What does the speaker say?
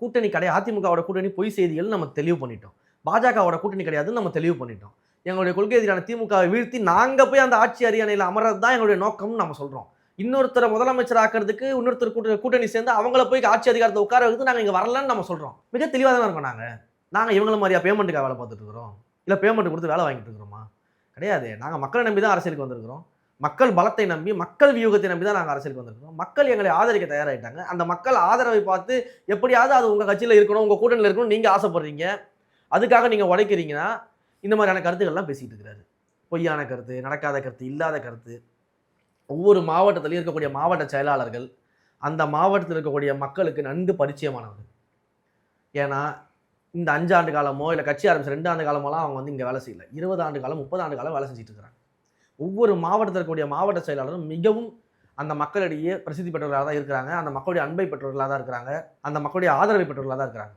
கூட்டணி கிடையாது. அதிமுகவோட கூட்டணி பொய் செய்திகள் நம்ம தெளிவு பண்ணிட்டோம். பாஜகவோட கூட்டணி கிடையாதுன்னு நம்ம தெளிவு பண்ணிட்டோம். எங்களுடைய கொள்கை எதிரான திமுகவை வீழ்த்தி நாங்க போய் அந்த ஆட்சி அரியணையில அமர்றது தான் எங்களுடைய நோக்கம்னு நம்ம சொல்றோம். இன்னொருத்தர முதலமைச்சர் ஆக்குறதுக்கு இன்னொருத்தர் கூட்டணி சேர்ந்து அவங்கள போய் ஆட்சி அதிகாரத்தை உட்கார வைத்து நாங்க இங்க வரலன்னு நம்ம சொல்றோம். மிக தெளிவா தானே இருக்கோம் நாங்க. நாங்க இவங்கள மாரியா பேமெண்ட்டுக்காக வேலை பார்த்துட்டு இருக்கிறோம்? இல்ல பேமெண்ட் குடுத்து வேலை வாங்கிட்டு இருக்கிறோமா? கிடையாது. நாங்க மக்கள நம்பி தான் அரசியலுக்கு வந்திருக்கிறோம். மக்கள் பலத்தை நம்பி, மக்கள் வியூகத்தை நம்பி தான் நாங்க அரசியலுக்கு வந்திருக்கிறோம். மக்கள் எங்களை ஆதரிக்க தயாராயிட்டாங்க. அந்த மக்கள் ஆதரவை பார்த்து எப்படியாவது அது உங்க கட்சியில இருக்கணும், உங்க கூட்டணியில இருக்கணும்னு நீங்க ஆசைப்படுறீங்க. அதுக்காக நீங்க உழைக்கிறீங்கன்னா, இந்த மாதிரியான கருத்துக்கள்லாம் பேசிட்டு இருக்கிறாரு. பொய்யான கருத்து, நடக்காத கருத்து, இல்லாத கருத்து. ஒவ்வொரு மாவட்டத்திலயும் இருக்கக்கூடிய மாவட்ட செயலாளர்கள், அந்த மாவட்டத்தில் இருக்கக்கூடிய மக்களுக்கு நன்கு பரிச்சயமானவர்கள். ஏன்னா, இந்த 5 ஆண்டு காலமோ, இல்ல கட்சி ஆரம்பிச்ச 2 ஆண்டு காலமோலாம் அவங்க வந்து இங்க வேலை செய்யல. 20 ஆண்டு காலம், 30 ஆண்டு காலம் வேலை செஞ்சுட்டு இருக்கிறாங்க. ஒவ்வொரு மாவட்டத்தில் இருக்கக்கூடிய மாவட்ட செயலாளரும் மிகவும் அந்த மக்களிடையே பிரசித்தி பெற்றவர்களாக தான் இருக்கிறாங்க. அந்த மக்களுடைய அன்பை பெற்றவர்களாக தான் இருக்கிறாங்க. அந்த மக்களுடைய ஆதரவை பெற்றவர்களாக தான் இருக்கிறாங்க.